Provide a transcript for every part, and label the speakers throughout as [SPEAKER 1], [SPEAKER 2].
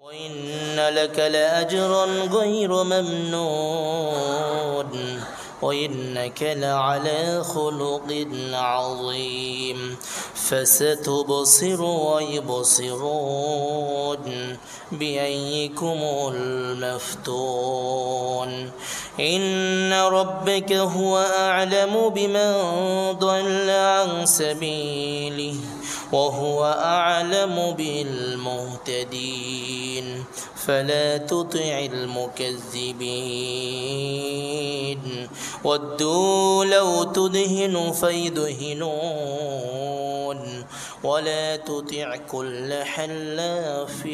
[SPEAKER 1] وإن لك لأجرا غير ممنون وإنك لعلى خلق عظيم فستبصر ويبصرون بأيكم المفتون إن ربك هو أعلم بمن ضل عن سبيله وهو أعلم بالمهتدين فلا تطع المكذبين ودوا لو تدهن فيدهنون ولا تطع كل حلاف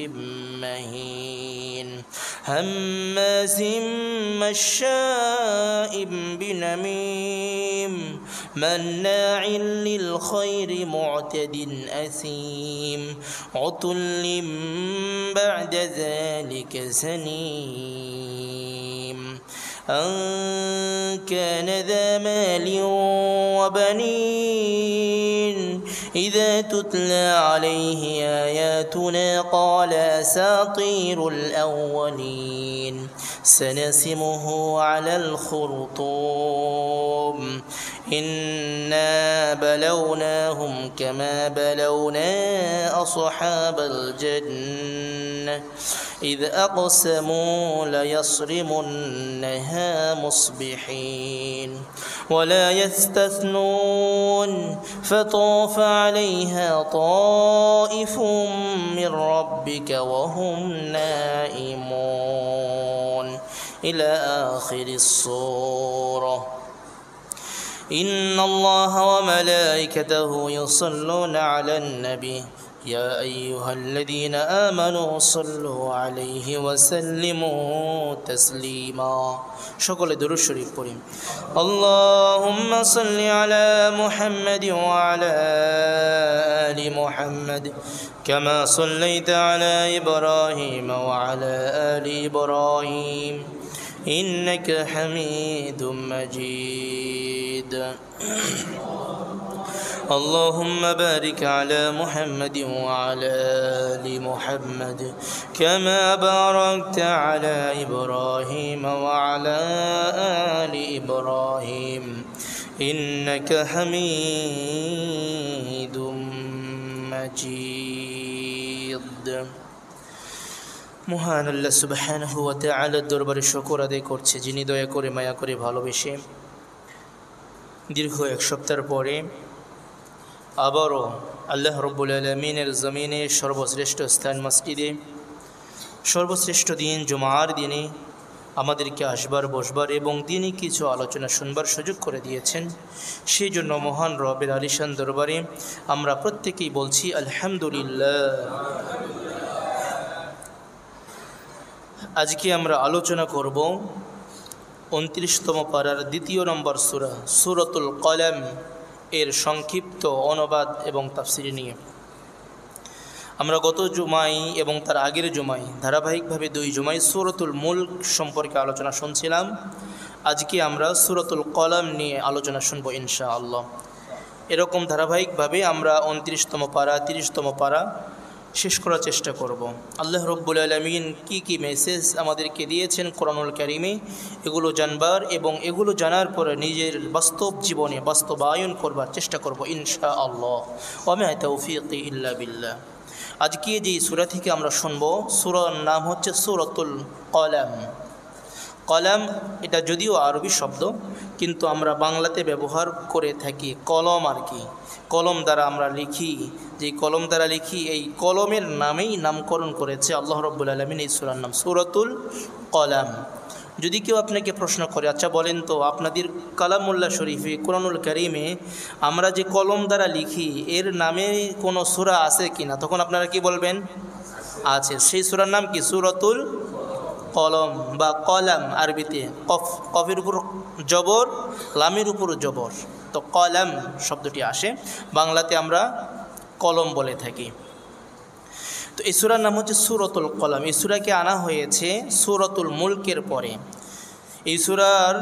[SPEAKER 1] مهين هماز مشاء بنميم مناع للخير معتد أثيم عتل بعد ذلك زنيم أن كان ذا مال وبنين إذا تتلى عليه آياتنا قال أساطير الأولين سنسمه على الخرطوم إنا بلوناهم كما بلونا أصحاب الجنة إذ أقسموا ليصرمنها مصبحين ولا يستثنون فطاف عليها طائف من ربك وهم نائمون إلى آخر السورة إن الله وملائكته يصلون على النبي يا أيها الذين آمنوا صلوا عليه وسلموا تسليما شكرا درود شريف قريم اللهم صل على محمد وعلى آل محمد كما صليت على إبراهيم وعلى آل إبراهيم إنك حميد مجيد اللهم بارك على محمد وعلى آل محمد كما باركت على إبراهيم وعلى آل إبراهيم إنك حميد مجيد মহান আল্লাহ সুবহানাহু ওয়া তাআলার দরবারে শুকর আদায় করছে যিনি দয়া করে মায়া করে ভালোবেসে দীর্ঘ এক সপ্তাহ পরে আবারও আল্লাহ রাব্বুল আলামিনের জমিনে সর্বশ্রেষ্ঠ স্থান মসজিদে সর্বশ্রেষ্ঠ দিন জুমার দিনে আমাদেরকে আসবার বসবার এবং দিনই কিছু আলোচনা শুনবার সুযোগ করে দিয়েছেন সেই জন্য মহান রবের আলিশান দরবারে আমরা প্রত্যেকেই বলছি আলহামদুলিল্লাহ। আজকে আমরা আলোচনা করব 29তম পারার 2 নম্বর সূরা সূরাতুল কলম এর সংক্ষিপ্ত অনুবাদ এবং তাফসীর নিয়ে। আমরা গত জুমায় এবং তার আগের জুমায় ধারাবাহিকভাবে 2 জুমায় সূরাতুল মুলক সম্পর্কে আলোচনা শুনছিলাম। আজকে আমরা সূরাতুল কলম নিয়ে আলোচনা শুনব ইনশাআল্লাহ। এরকম ধারাবাহিকভাবে আমরা 29তম পারা 30তম পারা শেষ করার চেষ্টা করব। আল্লাহ রাব্বুল আলামিন কি মেসেজ আমাদেরকে দিয়েছেন কোরআনুল কারীমে এগুলো জানবার এবং এগুলো জানার পরে নিজের বাস্তব জীবনে বাস্তবায়ন করবার চেষ্টা করব ইনশাআল্লাহ। ওয়া মা তাওফীকি ইল্লা বিল্লাহ। আজকে যে সূরা থেকে আমরা শুনব সূরার নাম হচ্ছে সূরাতুল কলম। কলম এটা যদিও আরবি শব্দ কিন্তু আমরা বাংলাতে ব্যবহার করে থাকি কলম আর কি। কলম দ্বারা আমরা লিখি, যে কলম দ্বারা লিখি এই কলমের নামেই নামকরণ করেছে আল্লাহ রাব্বুল আলামিন এই সূরার নাম সূরাতুল কলম। যদি কেউ আপনাকে প্রশ্ন করে আচ্ছা বলেন তো আপনাদের কালামুল্লাহ শরীফে কোরআনুল কারীমে আমরা যে কলম দ্বারা লিখি এর নামে কোনো সূরা আছে কিনা, তখন আপনারা কি বলবেন? আছে। সেই সূরার নাম কি? সূরাতুল কলম বা কলাম আরবিতে কফের উপর জবর, লামের উপর জবর, তো কলম শব্দটি আসে। বাংলাতে আমরা কলম বলে থাকি। তো এই সূরার নাম হচ্ছে সূরাতুল কলম। এই সূরাকে আনা হয়েছে সূরাতুল মুলকের পরে। এই সূরার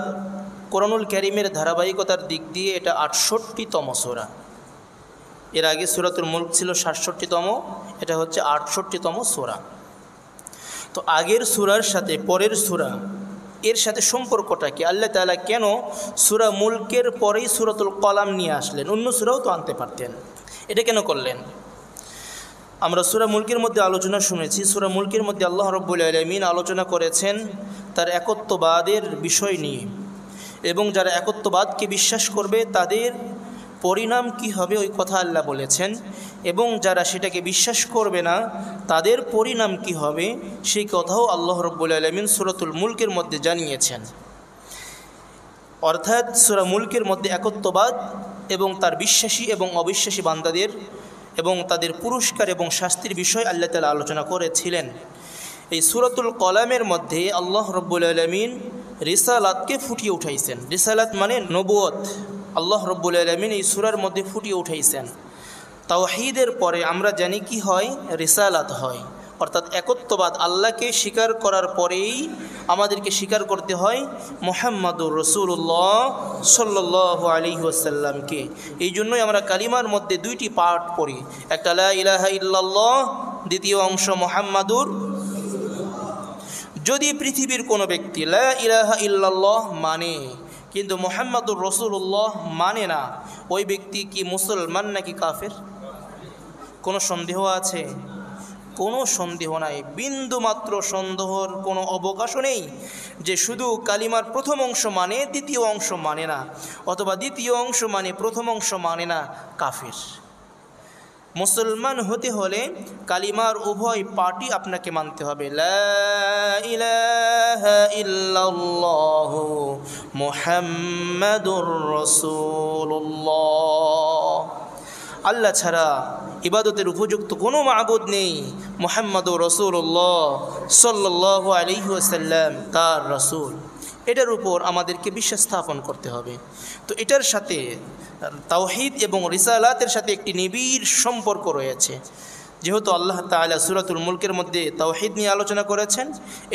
[SPEAKER 1] কোরআনুল কারীমের ধারাবাহিকতার দিক দিয়ে এটা ৬৮তম সূরা। এর আগে সূরাতুল মুলক ছিল ৬৭তম, এটা হচ্ছে ৬৮তম সূরা। তো আগের সূরার সাথে পরের সূরা এর সাথে সম্পর্কটা কি? আল্লাহ তাআলা কেন সূরা মুলকের পরেই সূরাতুল কলাম নিয়ে আসলেন? অন্য সূরাও তো আনতে পারতেন, এটা কেন করলেন? আমরা সূরা মুলকের মধ্যে আলোচনা শুনেছি। সূরা মুলকের মধ্যে আল্লাহ রাব্বুল আলামিন আলোচনা করেছেন তার একত্ববাদের বিষয় নিয়ে, এবং যারা একত্ববাদকে বিশ্বাস করবে তাদের পরিণাম কি হবে ওই কথা আল্লাহ বলেছেন, এবং যারা সেটাকে বিশ্বাস করবে না তাদের পরিণাম কি হবে সেই কথাও আল্লাহ রাব্বুল আলামিন সূরাতুল মুলকের মধ্যে জানিয়েছেন। অর্থাৎ সূরা মুলকের মধ্যে একত্ববাদ এবং তার বিশ্বাসী এবং অবিশ্বাসী বান্দাদের এবং তাদের পুরস্কার এবং শাস্তির বিষয় আল্লাহ তাআলা আলোচনা করেছিলেন। এই সূরাতুল কলামের মধ্যে আল্লাহ রাব্বুল আলামিন রিসালাতকে ফুটিয়ে উঠাইছেন। রিসালাত মানে নবুয়ত। আল্লাহ রাব্বুল আলামিন এই সূরার মধ্যে ফুটিয়ে উঠাইছেন। তাওহীদের পরে আমরা জানি কি হয়, রিসালাত হয়। অর্থাৎ একত্ববাদ আল্লাহকে স্বীকার করার পরেই আমাদেরকে স্বীকার করতে হয় মুহাম্মাদুর রাসূলুল্লাহ সাল্লাল্লাহু আলাইহি ওয়াসাল্লামকে। এই জন্যই আমরা কালিমার মধ্যে দুইটি পাঠ পড়ি, একটা লা ইলাহা ইল্লাল্লাহ, দ্বিতীয় অংশ মুহাম্মাদুর। যদি পৃথিবীর কোনো ব্যক্তি লা ইলাহা ইল্লাল্লাহ মানে কিন্তু মুহাম্মাদুর রাসূলুল্লাহ মানে না, ওই ব্যক্তি কি মুসলমান নাকি কাফের? কোনো সন্দেহ আছে? কোনো সন্দেহ নাই, বিন্দু মাত্র সন্দেহর কোনো অবকাশও নেই যে শুধু কালিমার প্রথম অংশ মানে দ্বিতীয় অংশ মানে না, অথবা দ্বিতীয় অংশ মানে প্রথম অংশ মানে না, কাফের। মুসলমান হতে হলে কালিমার উভয় পাঠই আপনাকে মানতে হবে। লা ইলাহা ইল্লাল্লাহু মুহাম্মাদুর রাসূলুল্লাহ, আল্লাহ ছাড়া ইবাদতের উপযুক্ত কোনো মাবুদ নেই, মুহাম্মাদুর রাসূলুল্লাহ সাল্লাল্লাহু আলাইহি ওয়াসাল্লাম তার রাসূল। এটার উপর আমাদেরকে বিশ্বাস স্থাপন করতে হবে। তো এটার সাথে তাওহীদ এবং রিসালাতের সাথে একটি নিবিড় সম্পর্ক রয়েছে। যেহেতু আল্লাহ তাআলা সূরাতুল মুলকের মধ্যে তাওহীদ নিয়ে আলোচনা করেছেন,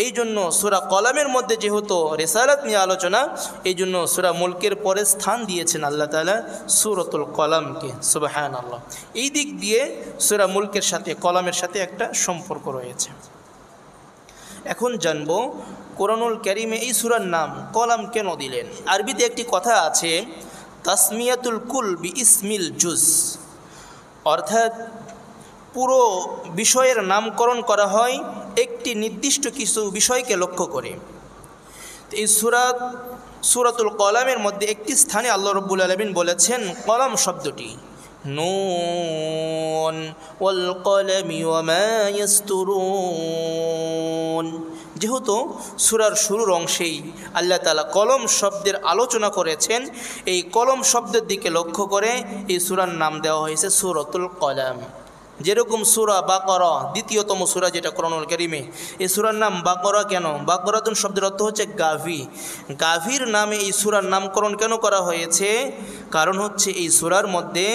[SPEAKER 1] এই জন্য সূরা কলামের মধ্যে যেহেতু রিসালাত নিয়ে আলোচনা, এই জন্য সূরা মুলকের পরে স্থান দিয়েছেন আল্লাহ তাআলা সূরাতুল কলামকে। সুবহানাল্লাহ। এই দিক দিয়ে সূরা মুলকের সাথে কলামের সাথে একটা সম্পর্ক রয়েছে। এখন জানব কোরআনুল কারীমে এই সূরার নাম কলাম কেন দিলেন। আরবিতে একটি কথা আছে, তাসমিয়াতুল কুল বি ইসমিল জুজ, অর্থাৎ পুরো বিষয়ের নামকরণ করা হয় একটি নির্দিষ্ট কিছু বিষয়কে লক্ষ্য করে। এই সূরাতুল কলামের মধ্যে একটি স্থানে আল্লাহ রাব্বুল আলামিন বলেছেন কলাম শব্দটি, নুন ওয়াল কলামি ওয়া মা ইয়াসতুরুন। যেহেতু সূরার শুরুর অংশেই আল্লাহ তাআলা কলম শব্দের আলোচনা করেছেন, এই কলম শব্দের দিকে লক্ষ্য করে এই সূরার নাম দেওয়া হয়েছে সূরাতুল কলাম। যেরকম সূরা বাকারা, দ্বিতীয়তম সূরা যেটা কোরআনুল কারীমে, এই সূরার নাম বাকারা কেন? বাকারাতুন শব্দের অর্থ হচ্ছে গাভী। গাভীর নামে এই সূরার নামকরণ কেন করা হয়েছে? কারণ হচ্ছে এই সূরার মধ্যে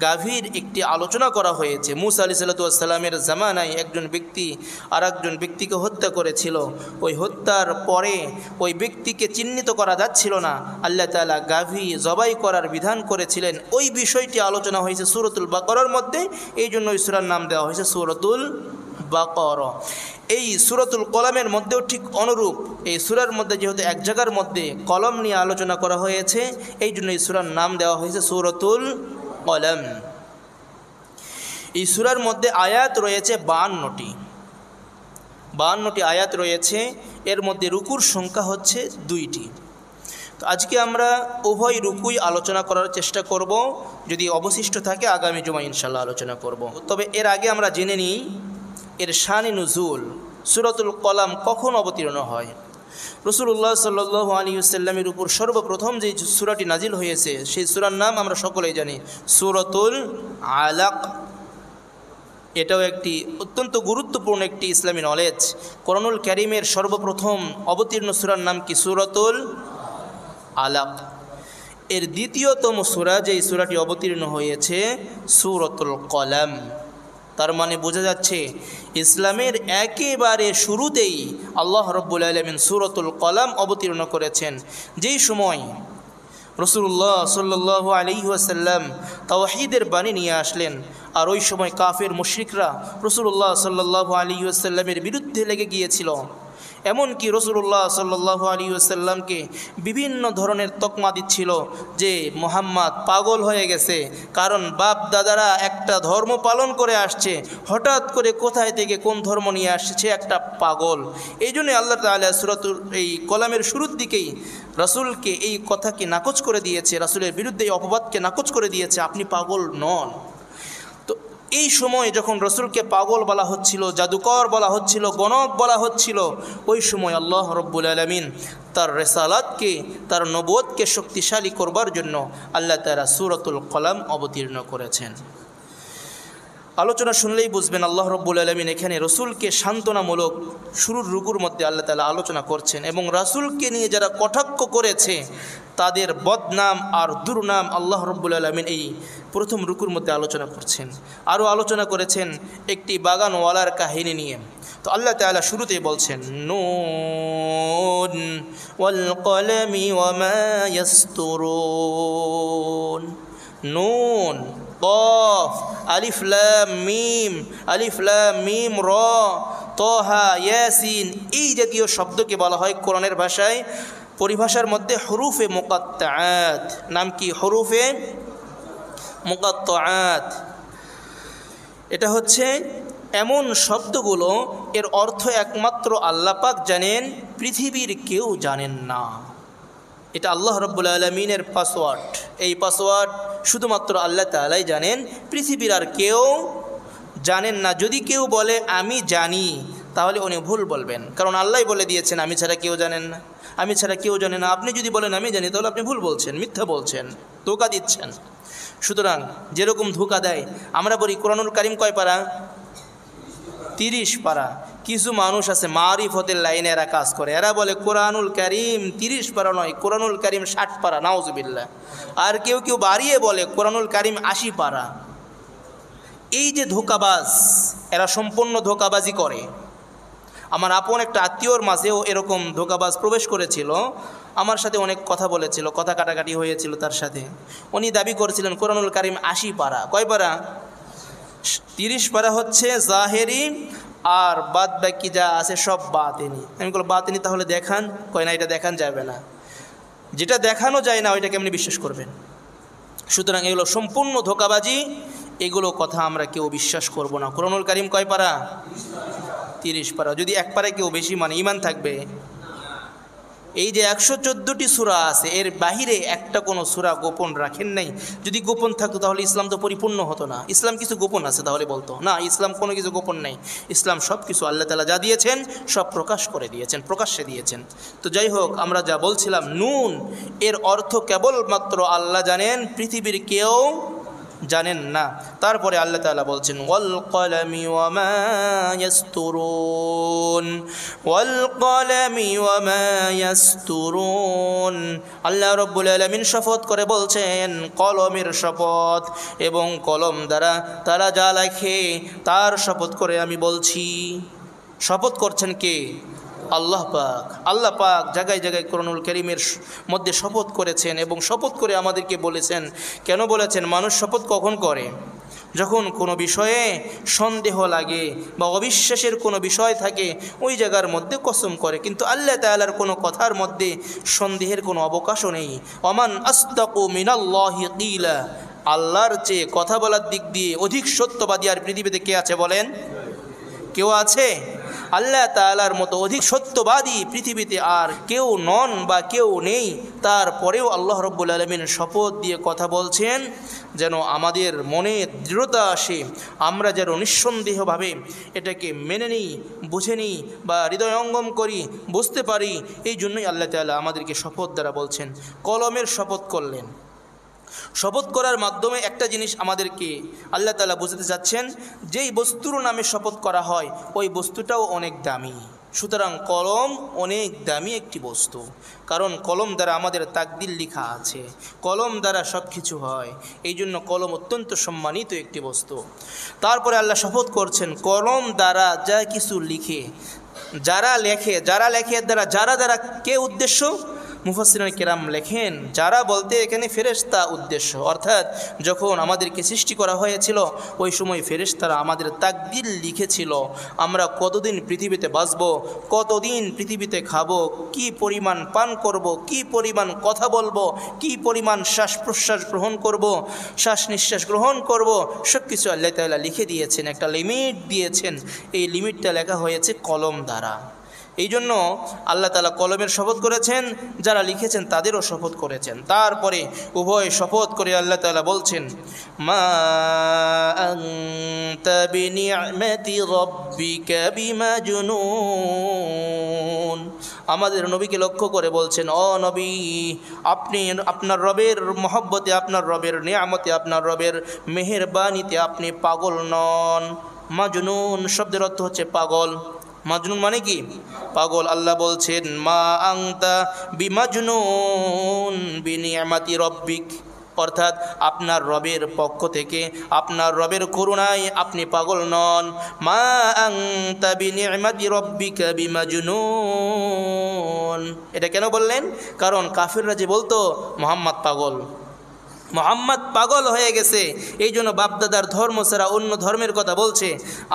[SPEAKER 1] গাভীর একটি আলোচনা করা হয়েছে। মূসা আলাইহিস সালামের জামানায় একজন ব্যক্তি আর একজন ব্যক্তিকে হত্যা করেছিল। ওই হত্যার পরে ওই ব্যক্তিকে চিহ্নিত করা যাচ্ছিল না, আল্লাহ তাআলা গাভী জবাই করার বিধান করেছিলেন। ওই বিষয়টি আলোচনা হয়েছে সূরাতুল বাকারার মধ্যে, এই জন্য সূরার নাম দেওয়া হয়েছে সূরাতুল বাকারা। এই সূরাতুল কলামের মধ্যেও ঠিক অনুরূপ, এই সূরার মধ্যে যেহেতু এক জায়গার মধ্যে কলম নিয়ে আলোচনা করা হয়েছে, এই জন্য এই সূরার নাম দেওয়া হয়েছে সূরাতুল কলাম। এই সূরার মধ্যে আয়াত রয়েছে 52টি আয়াত রয়েছে। এর মধ্যে রুকুর সংখ্যা হচ্ছে 2টি। তো আজকে আমরা উভয় রুকুই আলোচনা করার চেষ্টা করব, যদি অবশিষ্ট থাকে আগামী জুমায় ইনশাআল্লাহ আলোচনা করব। তবে এর আগে আমরা জেনে নিই এর শান-ই নুজুল, সূরাতুল কলাম কখন অবতীর্ণ হয়। রাসূলুল্লাহ সাল্লাল্লাহু আলাইহি ওয়াসাল্লামের উপর সর্বপ্রথম যে সূরাটি নাজিল হয়েছে সেই সূরার নাম আমরা সকলেই জানি, সূরাতুল আলাক। এটাও একটি অত্যন্ত গুরুত্বপূর্ণ একটি ইসলামী নলেজ। কোরআনুল কারীমের সর্বপ্রথম অবতীর্ণ সূরার নাম কি? সূরাতুল আলাক। এর দ্বিতীয়তম সূরা যেই সূরাটি অবতীর্ণ হয়েছে সূরাতুল কলাম। তার মানে বোঝা যাচ্ছে ইসলামের একেবারে শুরুতেই আল্লাহ রাব্বুল আলামিন সূরাতুল কলাম অবতীর্ণ করেছেন। যেই সময় রসুল্লাহ সাল্লাল্লাহু আলাইহি ওয়াসাল্লাম তাওহীদের বাণী নিয়ে আসলেন, আর ওই সময় কাফের মুশরিকরা রসুল্লাহ সাল্লাল্লাহু আলাইহি ওয়াসাল্লামের বিরুদ্ধে লেগে গিয়েছিল। এমনকি রসুল্লাহ সাল্লাল্লাহু আলাইহি ওয়াসাল্লামকে বিভিন্ন ধরনের তকমা দিচ্ছিল যে মুহাম্মদ পাগল হয়ে গেছে, কারণ বাপ দাদারা একটা ধর্ম পালন করে আসছে, হঠাৎ করে কোথায় থেকে কোন ধর্ম নিয়ে আসছে, একটা পাগল। এই জন্য আল্লাহ তাআলা সূরাতুল এই কলামের শুরুর দিকেই রাসূলকে এই কথাকে নাকচ করে দিয়েছে, রাসূলের বিরুদ্ধে এই অপবাদকে নাকচ করে দিয়েছে, আপনি পাগল নন। এই সময় যখন রসুলকে পাগল বলা হচ্ছিল, জাদুকর বলা হচ্ছিল, গণক বলা হচ্ছিল, ওই সময় আল্লাহ রব্বুল আলামিন তার রিসালাতকে, তার নবুয়তকে শক্তিশালী করবার জন্য আল্লাহ তাআলা সূরাতুল কলাম অবতীর্ণ করেছেন। আলোচনা শুনলেই বুঝবেন আল্লাহ রব্বুল আলামিন এখানে রসুলকে সান্ত্বনামূলক শুরুর রুকুর মধ্যে আল্লাহ তাআলা আলোচনা করছেন, এবং রাসূলকে নিয়ে যারা কটাক্ষ করেছে তাদের বদনাম আর দুর্নাম আল্লাহ রব্বুল আলামিন এই প্রথম রুকুর মধ্যে আলোচনা করছেন। আরও আলোচনা করেছেন একটি বাগানওয়ালার কাহিনী নিয়ে। তো আল্লাহ তাআলা শুরুতেই বলছেন, নুন ওয়াল কলামি ওয়া মা ইয়াসতুরুন। নুন, কফ, আলিফ লাম মিম র, তহা, ইয়াসিন, এই জাতীয় শব্দকে বলা হয় কোরআনের ভাষায়, পরিভাষার মধ্যে হুরুফে মুকাত্তাআত। নাম কি? হুরুফে মুকাত্তাআত। এটা হচ্ছে এমন শব্দগুলো এর অর্থ একমাত্র আল্লাহ পাক জানেন, পৃথিবীর কেউ জানেন না। এটা আল্লাহ রব্বুল আলামিনের পাসওয়ার্ড। এই পাসওয়ার্ড শুধুমাত্র আল্লাহ তাআলাই জানেন, পৃথিবীর আর কেউ জানেন না। যদি কেউ বলে আমি জানি, তাহলে উনি ভুল বলবেন, কারণ আল্লাহই বলে দিয়েছেন আমি ছাড়া কেউ জানেন না, আমি ছাড়া কেউ জানে না। আপনি যদি বলেন আমি জানি, তাহলে আপনি ভুল বলছেন, মিথ্যা বলছেন, ধোঁকা দিচ্ছেন। সুতরাং যেরকম ধোঁকা দেয়, আমরা বলি কোরআনুল কারীম কয় পারা? 30 পারা। কিছু মানুষ আছে মারিফতের লাইনে এরা কাজ করে, এরা বলে কোরআনুল কারীম 30 পারা নয়, কোরআনুল কারীম 60 পারা, নাউজুবিল্লাহ। আর কেউ কেউ বাড়িয়ে বলে কোরআনুল কারীম 80 পারা। এই যে ধোঁকাবাজ, এরা সম্পূর্ণ ধোঁকাবাজি করে। আমার আপন একটা আত্মীয়র মাঝেও এরকম ধোঁকাবাজ প্রবেশ করেছিল, আমার সাথে অনেক কথা বলেছিল, কথা কাটাকাটি হয়েছিল তার সাথে। উনি দাবি করেছিলেন কোরআনুল কারীম 80 পারা। কয় পারা? 30 পারা হচ্ছে জাহেরি, আর বাদ বাকি যা আছে সব বাতিনি। আমি বললাম বাতিনি তাহলে দেখান। কয় না, এটা দেখান যাবে না, যেটা দেখানো যায় না ওইটা কেমনি বিশ্বাস করবেন? সুতরাং এগুলো সম্পূর্ণ ধোঁকাবাজি, এগুলো কথা আমরা কেউ বিশ্বাস করব না। কোরআনুল কারীম কয় পারা? 30 পারা। যদি এক পারায় কেউ বেশি মানে ঈমান থাকবে? এই যে 114টি সূরা আছে, এর বাহিরে একটা কোনো সূরা গোপন রাখেন নাই। যদি গোপন থাকতো তাহলে ইসলাম তো পরিপূর্ণ হতো না। ইসলাম কিছু গোপন আছে তাহলে বলতো না, ইসলাম কোনো কিছু গোপন নেই। ইসলাম সব কিছু আল্লাহ তাআলা যা দিয়েছেন সব প্রকাশ করে দিয়েছেন, প্রকাশ্যে দিয়েছেন। তো যাই হোক, আমরা যা বলছিলাম, নুন এর অর্থ কেবলমাত্র আল্লাহ জানেন, পৃথিবীর কেউ জানেন না। তারপরে আল্লাহ তাআলা বলছেন ওয়াল কলামি ওয়া মা ইয়াসতুরুন, ওয়াল কলামি ওয়া মা ইয়াসতুরুন। আল্লাহ রাব্বুল আলামিন শপথ করে বলছেন কলমের শপথ, এবং কলম দ্বারা তারা যা লেখে তার শপথ করে আমি বলছি। শপথ করছেন কে? আল্লাহ পাক। আল্লাহ পাক জায়গায় জায়গায় কোরআনুল কারীমের মধ্যে শপথ করেছেন, এবং শপথ করে আমাদেরকে বলেছেন। কেন বলেছেন? মানুষ শপথ কখন করে? যখন কোনো বিষয়ে সন্দেহ লাগে বা অবিশ্বাসের কোনো বিষয় থাকে, ওই জায়গার মধ্যে কসম করে। কিন্তু আল্লাহ তাআলার কোনো কথার মধ্যে সন্দেহের কোনো অবকাশও নেই। ওমান আসদাকু মিনাল্লাহি কিলা। আল্লাহর চেয়ে কথা বলার দিক দিয়ে অধিক সত্যবাদী আর পৃথিবীতে কে আছে বলেন? কেউ আছে? আল্লাহ তাআলার মতো অধিক সত্যবাদী পৃথিবীতে আর কেউ নন বা কেউ নেই। তারপরেও আল্লাহ রাব্বুল আলামিন শপথ দিয়ে কথা বলছেন যেন আমাদের মনে দৃঢ়তা আসে, আমরা যেন নিঃসন্দেহভাবে এটাকে মেনে নিই, বুঝে নিই বা হৃদয়ঙ্গম করি, বুঝতে পারি। এই জন্যই আল্লাহ তাআলা আমাদেরকে শপথ দ্বারা বলছেন। কলমের শপথ করলেন। শপথ করার মাধ্যমে একটা জিনিস আমাদেরকে আল্লাহ তাআলা বোঝাতে চাচ্ছেন, যেই বস্তুর নামে শপথ করা হয় ওই বস্তুটাও অনেক দামি। সুতরাং কলম অনেক দামি একটি বস্তু, কারণ কলম দ্বারা আমাদের তাকদির লেখা আছে, কলম দ্বারা সব কিছু হয়। এই জন্য কলম অত্যন্ত সম্মানিত একটি বস্তু। তারপরে আল্লাহ শপথ করছেন কলম দ্বারা যা কিছু লিখে, যারা লেখে এর দ্বারা কে উদ্দেশ্য? মুফাসসিরিন কেরাম লেখেন, যারা বলতে এখানে ফেরেশতা উদ্দেশ্য, অর্থাৎ যখন আমাদেরকে সৃষ্টি করা হয়েছিল ওই সময় ফেরেশতারা আমাদের তাকদীর লিখেছিল আমরা কতদিন পৃথিবীতে বাঁচব, কতদিন পৃথিবীতে খাবো, কি পরিমাণ পান করব, কি পরিমাণ কথা বলবো, কি পরিমাণ শ্বাস প্রশ্বাস গ্রহণ করব, শ্বাস নিঃশ্বাস গ্রহণ করব, সব কিছু আল্লাহ তাআলা লিখে দিয়েছেন, একটা লিমিট দিয়েছেন। এই লিমিটটা লেখা হয়েছে কলম দ্বারা। এই জন্য আল্লাহ তাআলা কলমের শপথ করেছেন, যারা লিখেছেন তাদেরও শপথ করেছেন। তারপরে উভয় শপথ করে আল্লাহ তাআলা বলছেন, মা আনতা বিনিআমাতি রাব্বিকা বিমাজনুন। আমাদের নবীকে লক্ষ্য করে বলছেন, ও নবী, আপনি আপনার রবের মহব্বতে, আপনার রবের নিয়ামতে, আপনার রবের মেহেরবানিতে আপনি পাগল নন। মাজনুন শব্দের অর্থ হচ্ছে পাগল। মাজনুন মানে কি? পাগল। আল্লাহ বলছেন, মা আনতা বিমাজনুন বিনিআমাতি রব্বিক, অর্থাৎ আপনার রবের পক্ষ থেকে, আপনার রবের করুণায় আপনি পাগল নন। মা আনতা বিনিআমাতি রব্বিকা বিমাজনুন। এটা কেন বললেন? কারণ কাফিররা যে বলতো মুহাম্মদ পাগল, মুহাম্মদ পাগল হয়ে গেছে, এই জন্য বাপদাদার ধর্ম ছাড়া অন্য ধর্মের কথা বলছে।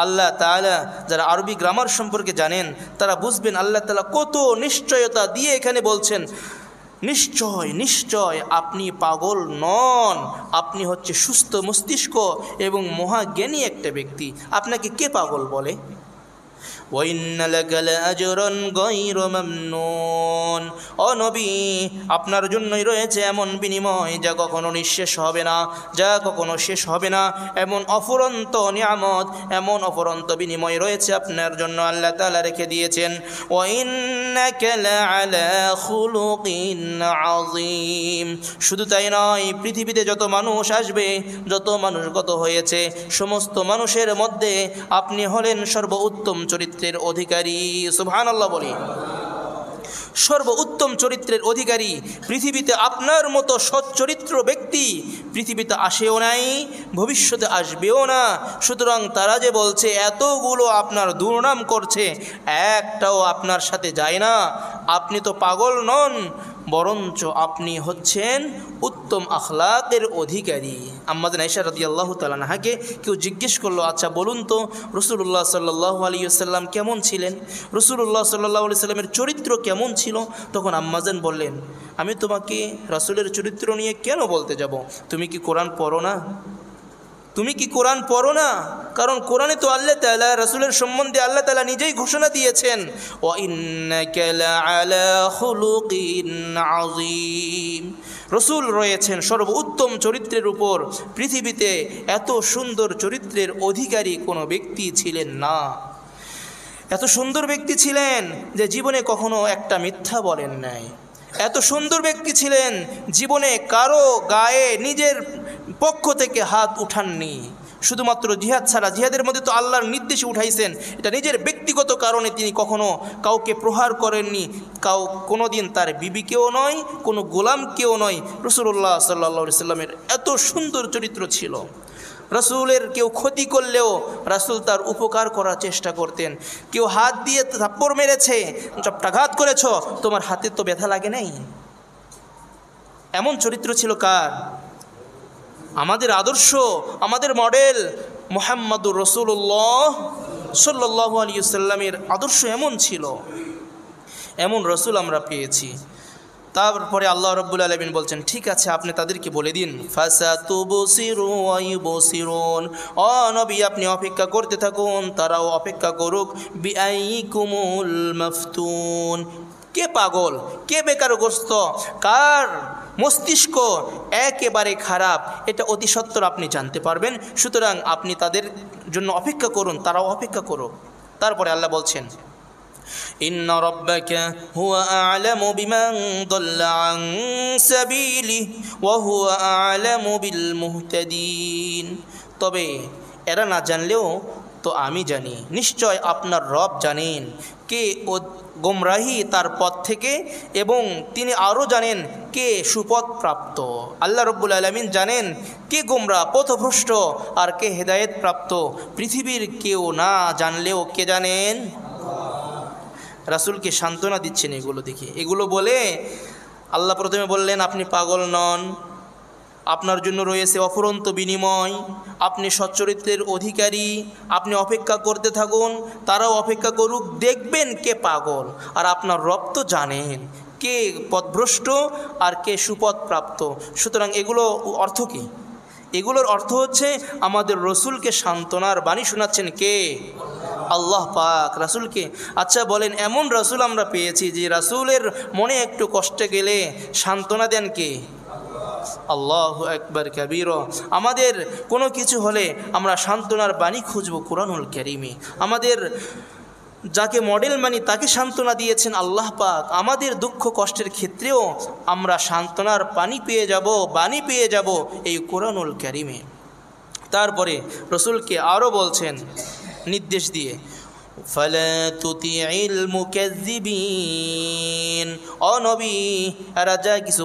[SPEAKER 1] আল্লাহ তাআলা যারা আরবি গ্রামার সম্পর্কে জানেন তারা বুঝবেন আল্লাহ তাআলা কত নিশ্চয়তা দিয়ে এখানে বলছেন, নিশ্চয় নিশ্চয় আপনি পাগল নন, আপনি হচ্ছে সুস্থ মস্তিষ্ক এবং মহাজ্ঞানী একটা ব্যক্তি। আপনাকে কে পাগল বলে? ওয়াইন্না লাকা লাআজরান গায়রা মামনুন। ও নবী, আপনার জন্যই রয়েছে এমন বিনিময় যা কখনো নিঃশেষ হবে না, যা কখনো শেষ হবে না। এমন অফুরন্ত নিয়ামত, এমন অফুরন্ত বিনিময় রয়েছে আপনার জন্য আল্লাহ তাআলা রেখে দিয়েছেন। ওয়াইন্নাকা লাআলা খুলুকিন আযীম। শুধু তাই নয়, পৃথিবীতে যত মানুষ আসবে, যত মানুষ গত হয়েছে, সমস্ত মানুষের মধ্যে আপনি হলেন সর্বোত্তম চরিত্রের অধিকারী। সুবহানাল্লাহ বলি। সর্বোত্তম চরিত্রের অধিকারী। পৃথিবীতে আপনার মতো সচ্চরিত্র ব্যক্তি পৃথিবীতে আসেও নাই, ভবিষ্যতে আসবেও না। সুতরাং তারা যে বলছে এতগুলো আপনার দুর্নাম করছে, একটাও আপনার সাথে যায় না। আপনি তো পাগল নন, বরঞ্চ আপনি হচ্ছেন উত্তম আখলাকের অধিকারী। আম্মাজান আয়েশা রাদিয়াল্লাহু তাআলা আনহাকে কেউ জিজ্ঞেস করলো, আচ্ছা বলুন তো রাসূলুল্লাহ সাল্লাল্লাহু আলাইহি ওয়াসাল্লাম কেমন ছিলেন, রাসূলুল্লাহ সাল্লাল্লাহু আলাইহি ওয়াসাল্লামের চরিত্র কেমন ছিল? তখন আম্মাজান বললেন, আমি তোমাকে রাসূলের চরিত্র নিয়ে কেন বলতে যাব? তুমি কি কোরআন পড়ো না? তুমি কি কোরআন পড়ো না? কারণ কোরআনে তো আল্লাহ তাআলা রাসূলের সম্বন্ধে আল্লাহ তাআলা নিজেই ঘোষণা দিয়েছেন, ওয়া ইন্নাকা লাআলা খুলুকিন আযীম। রাসূল রয়েছেন সর্বোত্তম চরিত্রের উপর। পৃথিবীতে এত সুন্দর চরিত্রের অধিকারী কোনো ব্যক্তি ছিলেন না। এত সুন্দর ব্যক্তি ছিলেন যে জীবনে কখনো একটা মিথ্যা বলেন নাই। এত সুন্দর ব্যক্তি ছিলেন জীবনে কারো গায়ে নিজের পক্ষ থেকে হাত উঠাননি। শুধুমাত্র জিহাদ ছাড়া, জিহাদের মধ্যে তো আল্লাহর নির্দেশে উঠাইছেন, এটা নিজের ব্যক্তিগত কারণে তিনি কখনো কাউকে প্রহার করেননি, কোনো দিন তার বিবিকেও নয়, কোনো গোলামকেও নয়। রাসূলুল্লাহ সাল্লাল্লাহু আলাইহি সাল্লামের এত সুন্দর চরিত্র ছিল। রাসূলের কেউ ক্ষতি করলেও রাসূল তার উপকার করার চেষ্টা করতেন। কেউ হাত দিয়ে থাপ্পড় মেরেছে, চপটাঘাত করেছ, তোমার হাতে তো ব্যথা লাগে নাই। এমন চরিত্র ছিল কার? আমাদের আদর্শ, আমাদের মডেল মুহাম্মাদুর রাসূলুল্লাহ সাল্লাল্লাহু আলাইহি ওয়াসাল্লামের আদর্শ এমন ছিল। এমন রাসূল আমরা পেয়েছি। তারপরে আল্লাহ রাব্বুল আলামিন বলছেন, ঠিক আছে আপনি তাদেরকে বলে দিন, ফাসাতুবসিরু ওয়া ইউবসিরুন। ও নবী, আপনি অপেক্ষা করতে থাকুন, তারাও অপেক্ষা করুক। বিআইকুমুল মাফতুন। কে পাগল, কে বেকারগ্রস্ত, কার মস্তিষ্ক একেবারে খারাপ, এটা অতি সত্বর আপনি জানতে পারবেন। সুতরাং আপনি তাদের জন্য অপেক্ষা করুন, তারাও অপেক্ষা করুক। তারপরে আল্লাহ বলছেন, ইন্না রাব্বাকা হুয়া আ'লামু বিমান দাল্লা আন সাবিলিহি ওয়া হুয়া আ'লামু বিল মুহতাদিন। তবে এরা না জানলেও তো আমি জানি, নিশ্চয় আপনার রব জানেন কে গোমরাহি তার পথ থেকে, এবং তিনি আরও জানেন কে সুপথ প্রাপ্ত। আল্লাহ রব্বুল আলামিন জানেন কে গোমরা পথভ্রষ্ট আর কে হেদায়েত প্রাপ্ত। পৃথিবীর কেউ না জানলেও কে জানেন? রাসূলকে সান্ত্বনা দিচ্ছেন এগুলো দেখে। এগুলো বলে আল্লাহ প্রথমে বললেন আপনি পাগল নন, আপনার জন্য রয়েছে অফুরন্ত বিনিময়, আপনি সচ্চরিত্রের অধিকারী, আপনি অপেক্ষা করতে থাকুন, তারাও অপেক্ষা করুক, দেখবেন কে পাগল। আর আপনার রব তো জানেন কে পথভ্রষ্ট আর কে সুপথ প্রাপ্ত। সুতরাং এগুলো অর্থ কী? এগুলোর অর্থ হচ্ছে আমাদের রসুলকে সান্ত্বনার বাণী শোনাচ্ছেন কে? আল্লাহ পাক রাসূলকে। আচ্ছা বলেন, এমন রাসূল আমরা পেয়েছি যে রাসূলের মনে একটু কষ্টে গেলে সান্ত্বনা দেন কে? আল্লাহু আকবার কাবীরা। আমাদের কোনো কিছু হলে আমরা সান্ত্বনার বাণী খুঁজব কুরআনুল কারীমে। আমাদের যাকে মডেল মানি তাকে সান্ত্বনা দিয়েছেন আল্লাহ পাক। আমাদের দুঃখ কষ্টের ক্ষেত্রেও আমরা সান্ত্বনার বাণী পেয়ে যাব এই কুরআনুল কারীমে। তারপরে রসুলকে আরও বলছেন নির্দেশ দিয়ে, ফালা তুতিইল মুকাজ্জিবিন, ও নবী, এরা যা কিছু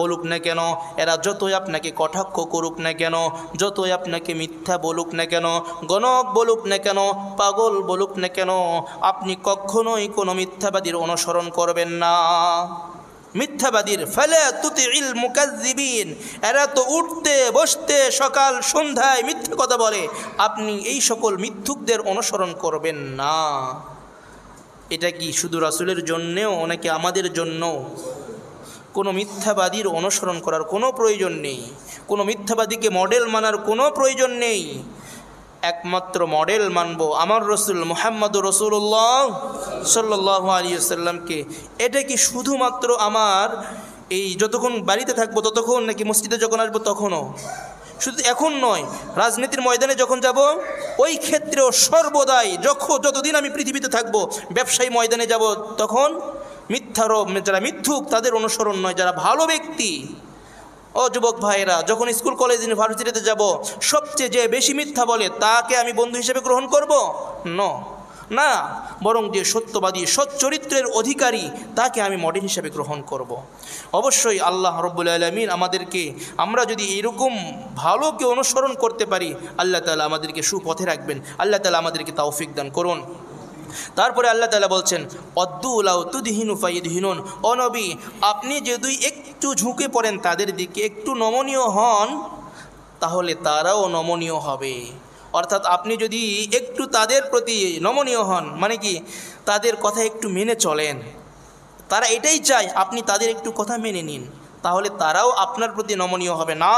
[SPEAKER 1] বলুক না কেন, এরা যতই আপনাকে কটাক্ষ করুক না কেন, যতই আপনাকে মিথ্যা বলুক না কেন, গণক বলুক না কেন, পাগল বলুক না কেন, আপনি কখনোই কোনো মিথ্যাবাদীর অনুসরণ করবেন না। মিথ্যাবাদীর ফালা তুতিইল মুকাজ্জিবিন, এরা তো উঠতে বসতে সকাল সন্ধ্যায় মিথ্যা কথা বলে, আপনি এই সকল মিথ্যুকদের অনুসরণ করবেন না। এটা কি শুধু রাসূলের জন্যেও নাকি আমাদের জন্য? কোনো মিথ্যাবাদীর অনুসরণ করার কোনো প্রয়োজন নেই, কোনো মিথ্যাবাদীকে মডেল মানার কোনো প্রয়োজন নেই। একমাত্র মডেল মানব আমার রসুল মুহাম্মদুর রাসূলুল্লাহ সাল্লাল্লাহু আলাইহি ওয়াসাল্লামকে। এটা কি শুধুমাত্র আমার এই যতক্ষণ বাড়িতে থাকবো ততক্ষণ, নাকি মসজিদে যখন আসবো তখনও? শুধু এখন নয়, রাজনীতির ময়দানে যখন যাব ওই ক্ষেত্রেও সর্বদাই, যতদিন আমি পৃথিবীতে থাকবো, ব্যবসায়ী ময়দানে যাব তখন যারা মিথ্যুক তাদের অনুসরণ নয়, যারা ভালো ব্যক্তি। ও যুবক ভাইয়েরা, যখন স্কুল কলেজ ইউনিভার্সিটিতে যাব, সবচেয়ে যে বেশি মিথ্যা বলে তাকে আমি বন্ধু হিসেবে গ্রহণ করব না, বরং যে সত্যবাদী সচ্চরিত্রের অধিকারী তাকে আমি মডেল হিসেবে গ্রহণ করব। অবশ্যই আল্লাহ রব্বুল আলামিন আমাদেরকে, আমরা যদি এরকম ভালোকে অনুসরণ করতে পারি, আল্লাহ তাআলা আমাদেরকে সুপথে রাখবেন। আল্লাহ তাআলা আমাদেরকে তৌফিক দান করুন। তারপরে আল্লাহ তাআলা বলছেন, অদ্দু লাউ তুদহিনু ফায়ুদহিনুন, ও নবী, আপনি যদি একটু ঝুঁকে পড়েন তাদের দিকে, একটু নমনীয় হন, তাহলে তারাও নমনীয় হবে। অর্থাৎ আপনি যদি একটু তাদের প্রতি নমনীয় হন, মানে কি তাদের কথা একটু মেনে চলেন, তারা এটাই চায় আপনি তাদের একটু কথা মেনে নিন, তাহলে তারাও আপনার প্রতি নমনীয় হবে। না,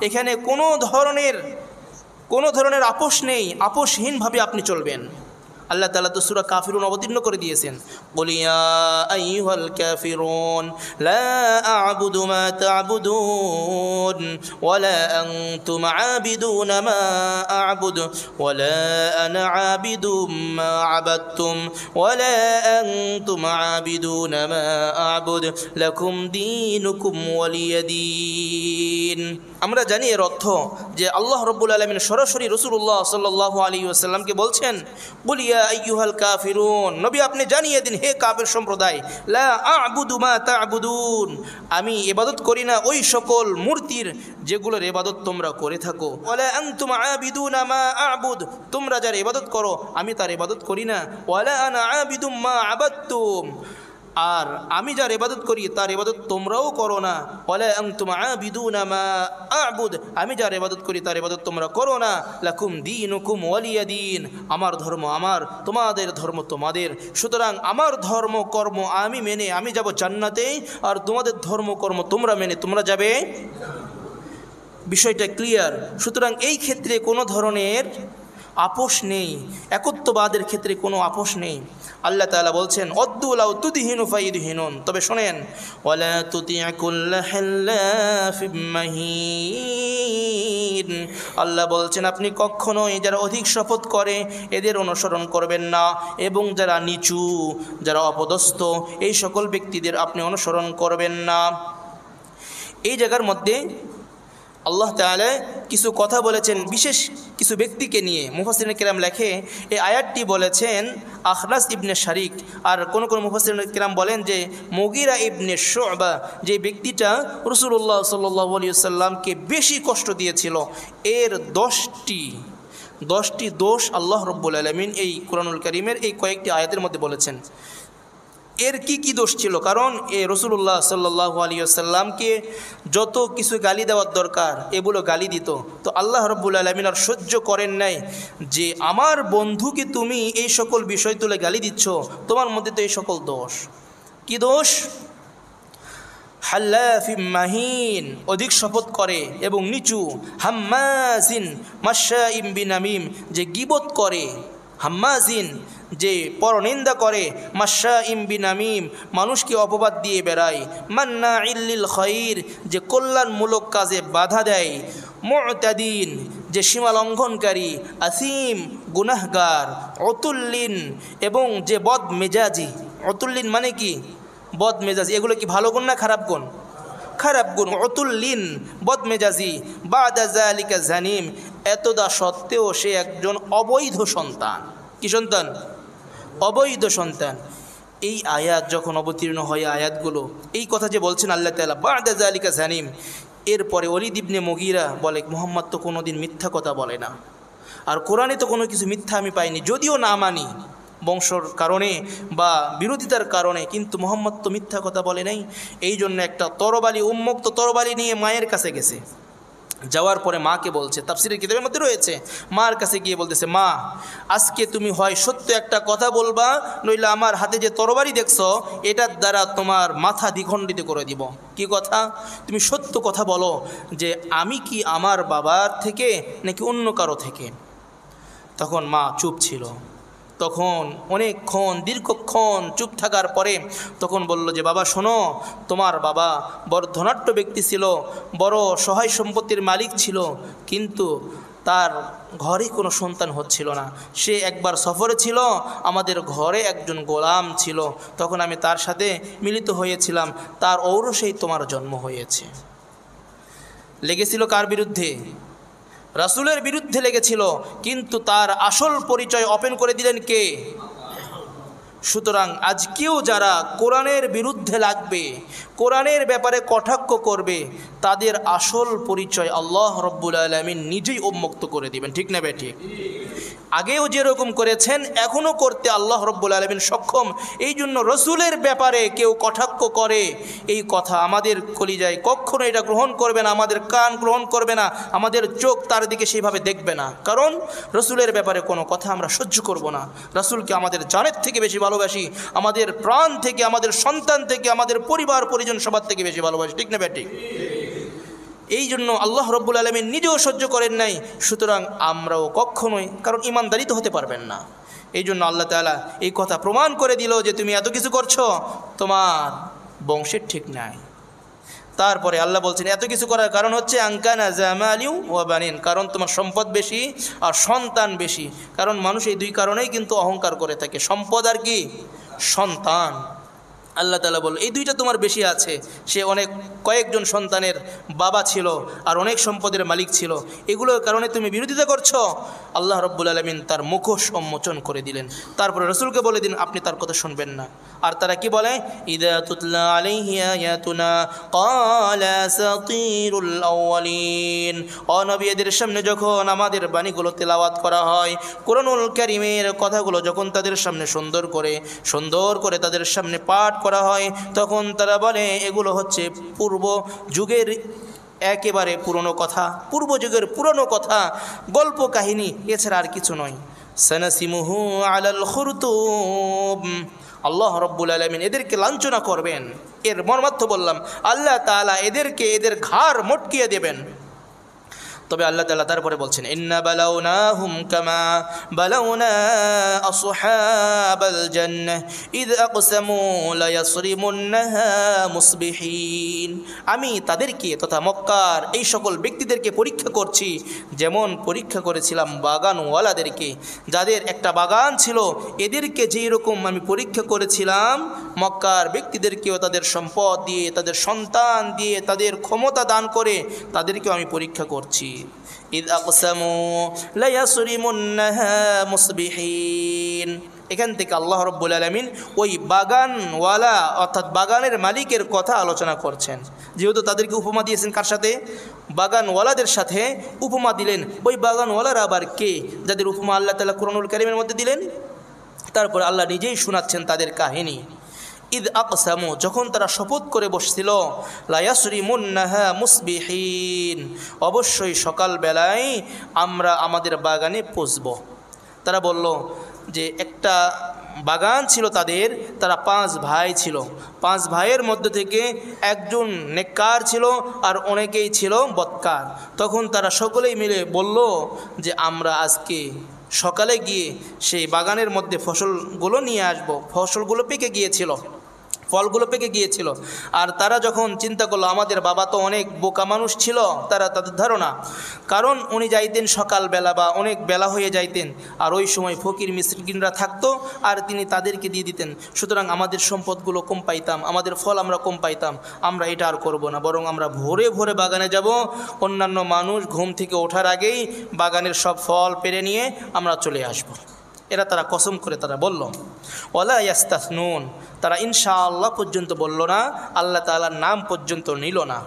[SPEAKER 1] এখানে কোনো ধরনের আপোষ নেই, আপোষহীনভাবে আপনি চলবেন। আল্লাহ তাআলা তো সূরা কাফিরুন অবতীর্ণ করে দিয়েছেন, কুল ইয়া আইয়ুহাল কাফিরুন লা আ'বুদু মা তা'বুদুন ওয়ালা আনতুম আ'বিদুনা মা আ'বুদু ওয়ালা আনা আ'বিদুম মা আ'বাদতুম ওয়ালা আনতুম আ'বিদুনা মা আ'বুদু লাকুম দীনুকুম ওয়ালিয়া দীন। আমরা জানি এর অর্থ যে আল্লাহ রাব্বুল আলামিন সরাসরি রাসূলুল্লাহ সাল্লাল্লাহু আলাইহি ওয়াসাল্লামকে বলছেন, কুল ইয়া আইয়ুহাল কাফিরুন, নবী আপনি জানিয়ে দিন, হে কাফের সম্প্রদায়, লা আ'বুদু মা তা'বুদুন, আমি ইবাদত করি না ওই সকল মূর্তির যেগুলোর ইবাদত তোমরা করে থাকো, ওয়ালা আনতুম আ'বিদুনা মা আ'বুদ, তোমরা যার ইবাদত করো আমি তার ইবাদত করি না, ওয়ালা আনা আ'বিদুম মা আবাদতুম, আর আমি যার ইবাদত করি তার ইবাদত তোমরাও করো না, ওয়ালা আনতুম আ'বিদুনা মা আ'বুদ, আমি যার ইবাদত করি তার ইবাদত তোমরা করো না, লাকুম দীনুকুম ওয়ালিয়া দীন, আমার ধর্ম আমার, তোমাদের ধর্ম তোমাদের। সুতরাং আমার ধর্ম কর্ম আমি মেনে আমি যাব জান্নাতে, আর তোমাদের ধর্ম কর্ম তোমরা মেনে তোমরা যাবে। বিষয়টা ক্লিয়ার। সুতরাং এই ক্ষেত্রে কোনো ধরনের আপোষ নেই, একত্ববাদের ক্ষেত্রে কোনো আপোষ নেই। আল্লাহ তাআলা বলছেন, অদ্দু লাউ তুদহিনু ফায়ুদহিনুন, তবে শোনেন, ওয়ালা তুতি' কুল্লা হাল্লাফিম মাহিন, আল্লাহ বলছেন আপনি কখনোই যারা অধিক শপথ করে এদের অনুসরণ করবেন না, এবং যারা নিচু, যারা অপদস্থ, এই সকল ব্যক্তিদের আপনি অনুসরণ করবেন না। এই জায়গার মধ্যে আল্লাহ তাআলা কিছু কথা বলেছেন বিশেষ কিছু ব্যক্তিকে নিয়ে। মুফাসসিরিন কিরাম লেখে এই আয়াতটি বলেছেন আখনাস ইবনে শারিক, আর কোন মুফাসসিরিন কিরাম বলেন যে মুগীরা ইবনে শু'বা, যে ব্যক্তিটা রাসূলুল্লাহ সাল্লাল্লাহু আলাইহি ওয়াসাল্লামকে বেশি কষ্ট দিয়েছিল, এর 10টি দোষ আল্লাহ রাব্বুল আলামিন এই কুরআনুল কারীমের এই কয়েকটি আয়াতের মধ্যে বলেছেন। এর কি দোষ ছিল? কারণ এ রাসূলুল্লাহ সাল্লাল্লাহু আলাইহি ওয়াসাল্লামকে যত কিছু গালি দেওয়ার দরকার এগুলো গালি দিত। তো আল্লাহ রাব্বুল আলামিন আর সহ্য করেন নাই যে আমার বন্ধুকে তুমি এই সকল বিষয় তুলে গালি দিচ্ছ, তোমার মধ্যে তো এই সকল দোষ। কি দোষ? হাল্লাফিম মাহিন, অধিক শপথ করে এবং নিচু, হাম্মাজিন মাশাইম বিনামিম, যে গীবত করে, হাম্মাজিন যে পরনিন্দা করে, মাশাইম বিনামিম মানুষকে অপবাদ দিয়ে বেড়ায়, মান্নাইল লিল খাইর যে কল্যাণমূলক কাজে বাধা দেয়, মুতাদিন যে সীমা লঙ্ঘনকারী, আসিম গুনাহগার, অতুল্লিন এবং যে বদ মেজাজি। অতুল্লিন মানে কি? বদ মেজাজি। এগুলো কি ভালো গুণ না খারাপ গুণ? খারাপ গুণ। অতুল্লিন বদমেজাজি, বাদা যালিকা জানিম, এতদা সত্ত্বেও সে একজন অবৈধ সন্তান। কি সন্তান? অবৈধ সন্তান। এই আয়াত যখন অবতীর্ণ হয়, আয়াতগুলো এই কথা যে বলছেন আল্লাহ তাআলা, বাদা যালিকা জানিম, এরপরে ওলীদ ইবনে মুগীরা বলে মুহাম্মদ তো কোনো দিন মিথ্যা কথা বলে না, আর কোরআনে তো কোনো কিছু মিথ্যা আমি পাইনি, যদিও না মানি বংশর কারণে বা বিরোধিতার কারণে, কিন্তু মুহাম্মদ তো মিথ্যা কথা বলে নাই। এই জন্য একটা তরবারি, উন্মুক্ত তরবারি নিয়ে মায়ের কাছে গেছে। যাওয়ার পরে মাকে বলছে, তাফসীরের কিতাবের মধ্যে রয়েছে, মার কাছে গিয়ে বলতেছে, মা আজকে তুমি হয় সত্য একটা কথা বলবা, নইলে আমার হাতে যে তরবারি দেখছো এটার দ্বারা তোমার মাথা দ্বিখণ্ডিত করে দিব। কি কথা? তুমি সত্য কথা বলো যে আমি কি আমার বাবার থেকে নাকি অন্য কারো থেকে। তখন মা চুপ ছিল। তখন অনেকক্ষণ, দীর্ঘক্ষণ চুপ থাকার পরে তখন বলল যে বাবা শোনো, তোমার বাবা বড় ধনাঢ্য ব্যক্তি ছিল, বড় সহায় সম্পত্তির মালিক ছিল, কিন্তু তার ঘরে কোনো সন্তান হচ্ছিল না। সে একবার সফরে ছিল, আমাদের ঘরে একজন গোলাম ছিল, তখন আমি তার সাথে মিলিত হয়েছিলাম, তার ঔরসেই তোমার জন্ম হয়েছে। লেগেছিল কার বিরুদ্ধে? রাসূলের বিরুদ্ধে লেগেছিল, কিন্তু তার আসল পরিচয় ওপেন করে দিলেন কে? সুতরাং আজকেও যারা কোরআনের বিরুদ্ধে লাগবে, কোরআনের ব্যাপারে কটাক্ষ করবে, তাদের আসল পরিচয় আল্লাহ রব্বুল আলামিন নিজেই উন্মুক্ত করে দিবেন। ঠিক না বেঠিক? আগেও যেরকম করেছেন এখনও করতে আল্লাহ রব্বুল আলামিন সক্ষম। এই জন্য রসুলের ব্যাপারে কেউ কটাক্ষ করে, এই কথা আমাদের কলিজায় কখনো এটা গ্রহণ করবে না, আমাদের কান গ্রহণ করবে না, আমাদের চোখ তার দিকে সেইভাবে দেখবে না। কারণ রসুলের ব্যাপারে কোনো কথা আমরা সহ্য করব না। রসুলকে আমাদের জানের থেকে বেশি ভালোবাসি, আমাদের প্রাণ থেকে, আমাদের সন্তান থেকে, আমাদের পরিবার পরিজন সবার থেকে বেশি ভালোবাসি। ঠিক না বেঠিক? এই জন্য আল্লাহ রব্বুল আলামিন নিজেও সহ্য করেন নাই, সুতরাং আমরাও কখনোই, কারণ ইমানদারি তো হতে পারবেন না। এই জন্য আল্লাহ তাআলা এই কথা প্রমাণ করে দিল যে তুমি এত কিছু করছো, তোমার বংশের ঠিক নাই। তারপরে আল্লাহ বলছেন এত কিছু করার কারণ হচ্ছে আনকানা জামালিউ ওয়া বানিন, কারণ তোমার সম্পদ বেশি আর সন্তান বেশি। কারণ মানুষ এই দুই কারণেই কিন্তু অহংকার করে থাকে, সম্পদ আর কি? সন্তান। আল্লাহ তাআলা বলল এই দুইটা তোমার বেশি আছে। সে অনেক কয়েকজন সন্তানের বাবা ছিল আর অনেক সম্পদের মালিক ছিল, এগুলোর কারণে তুমি বিরোধিতা করছো। আল্লাহ রব্বুল আলামিন তার মুখোশ উন্মোচন করে দিলেন। তারপরে রাসূলকে বলে দিন আপনি তার কথা শুনবেন না। আর তারা কি বলে? ইযা তুতলা আলাইহি আয়াতুনা ক্বালা আসাতিরুল আউয়ালিন। ও নবী, এদের সামনে যখন আমাদের বাণীগুলো তেলাওয়াত করা হয়, কুরআনুল কারীমের কথাগুলো যখন তাদের সামনে সুন্দর করে তাদের সামনে পাঠ করা হয়, তখন তারা বলে এগুলো হচ্ছে পূর্ব যুগের একেবারে পুরনো কথা, পূর্ব যুগের পুরনো কথা, গল্প কাহিনী, এছাড়া আর কিছু নয়। সানাসিমুহু আলাল খুরতুম। আল্লাহ রব্বুল আলামিন এদেরকে লাঞ্ছনা করবেন। এর মর্মার্থ বললাম, আল্লাহ তাআলা এদের ঘাড় মটকিয়ে দেবেন। তবে আল্লাহ তাআলা তারপরে বলছেন ইন্না বালাউনাহুম কামা বালাউনা আসহাবাল জান্নাহ ইয আকসামু লা ইয়াসরিমুন্নাহা মুসবিহিন। আমি তাদেরকে তথা মক্কার এই সকল ব্যক্তিদেরকে পরীক্ষা করছি, যেমন পরীক্ষা করেছিলাম বাগানওয়ালাদেরকে, যাদের একটা বাগান ছিল, এদেরকে যেই রকম আমি পরীক্ষা করেছিলাম, মক্কার ব্যক্তিদেরকেও তাদের সম্পদ দিয়ে, তাদের সন্তান দিয়ে, তাদের ক্ষমতা দান করে তাদেরকেও আমি পরীক্ষা করছি। ইয আকসামু লা ইয়াসরিমুন্নাহা মুসবিহিন। এখান থেকে আল্লাহ রব্বুল আলামিন ওই বাগানওয়ালা অর্থাৎ বাগানের মালিকের কথা আলোচনা করছেন। যেহেতু তাদেরকে উপমা দিয়েছেন কার সাথে? বাগানওয়ালাদের সাথে উপমা দিলেন। ওই বাগানওয়ালারা আবার কে, যাদের উপমা আল্লাহ তাআলা কুরআনুল কারীমের মধ্যে দিলেন? তারপর আল্লাহ নিজেই শোনাচ্ছেন তাদের কাহিনী। ইদ আকসামু, যখন তারা শপথ করে বসছিল, লা ইয়াসরিমুন্নাহা মুসবিহিন, অবশ্যই সকালবেলায় আমরা আমাদের বাগানে পৌঁছব। তারা বলল যে একটা বাগান ছিল তাদের, তারা 5 ভাই ছিল, 5 ভাইয়ের মধ্যে থেকে একজন নেককার ছিল আর অনেকেই ছিল বদকার। তখন তারা সকলেই মিলে বলল যে আমরা আজকে সকালে গিয়ে সেই বাগানের মধ্যে ফসলগুলো নিয়ে আসব। ফসলগুলো পেকে গিয়েছিল, ফলগুলো পেকে গিয়েছিল। আর তারা যখন চিন্তা করলো, আমাদের বাবা তো অনেক বোকা মানুষ ছিল, তাদের ধারণা, কারণ উনি যাইতেন সকালবেলা বা অনেক বেলা হয়ে যাইতেন, আর ওই সময় ফকির মিসকিনরা থাকতো আর তিনি তাদেরকে দিয়ে দিতেন, সুতরাং আমাদের সম্পদগুলো কম পাইতাম, আমাদের ফল আমরা কম পাইতাম। আমরা এটা আর করব না, বরং আমরা ভোরে ভোরে বাগানে যাব, অন্যান্য মানুষ ঘুম থেকে ওঠার আগেই বাগানের সব ফল পেরে নিয়ে আমরা চলে আসব। এরা তারা কসম করে তারা বলল। ওয়ালা ইয়াস্তাসনুন, তারা ইনশাআল্লাহ পর্যন্ত বলল না, আল্লাহ তাআলার নাম পর্যন্ত নিল না।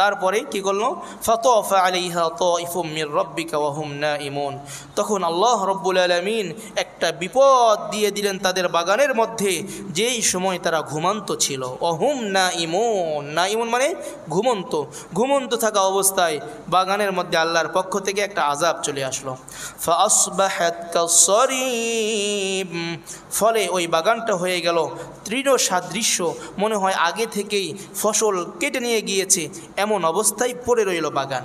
[SPEAKER 1] তারপরে কি করলো, ফাতাফা আলাইহা তাইফুম মির রাব্বিকা ওয়া হুম নাঈমুন, তখন আল্লাহ রাব্বুল আলামিন একটা বিপদ দিয়ে দিলেন তাদের বাগানের মধ্যে, যেই সময় তারা ঘুমন্ত ছিল। ওয়া হুম নাঈমুন, নাঈমুন মানে ঘুমন্ত, ঘুমন্ত থাকা অবস্থায় বাগানের মধ্যে আল্লাহর পক্ষ থেকে একটা আযাব চলে আসলো। ফাআসবাহাত কাসরিম, ফলে ওই বাগানটা হয়ে গেল তৃণ সাদৃশ্য, মনে হয় আগে থেকেই ফসল কেটে নিয়ে গিয়েছে, এমন অবস্থায় পড়ে রইল বাগান।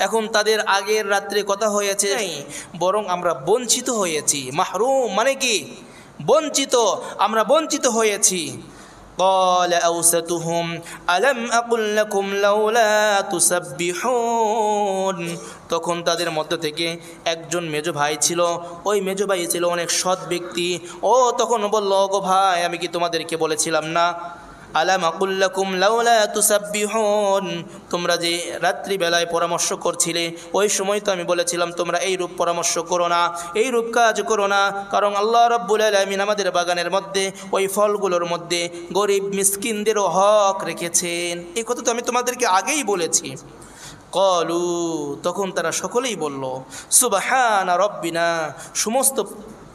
[SPEAKER 1] এখন তাদের আগের রাত্রে কথা হয়েছে, বরং আমরা বঞ্চিত হয়েছি। মাহরুম মানে কি? বঞ্চিত, আমরা বঞ্চিত হয়েছি। قال أوسطهم ألم أقل لكم لولا تسبحون, তখন তাদের মধ্য থেকে একজন মেজো ভাই ছিল, ওই মেজো ভাই ছিল অনেক সৎ ব্যক্তি। ও তখন বলল, গো ভাই, আমি কি তোমাদেরকে বলেছিলাম না, আলাম আকুল লাকুম লাউলা তুসাব্বিহুন, তোমরা যে রাত্রিবেলায় পরামর্শ করছিলে, ওই সময় তো আমি বলেছিলাম তোমরা এই রূপ পরামর্শ করো না, এই রূপ কাজ করো না, কারণ আল্লাহ রাব্বুল আলামিন আমাদের বাগানের মধ্যে ওই ফলগুলোর মধ্যে গরিব মিসকিনদেরও হক রেখেছেন। এই কথা তো আমি তোমাদেরকে আগেই বলেছি। কলু, তখন তারা সকলেই বলল, সুবহানা রব্বিনা, সমস্ত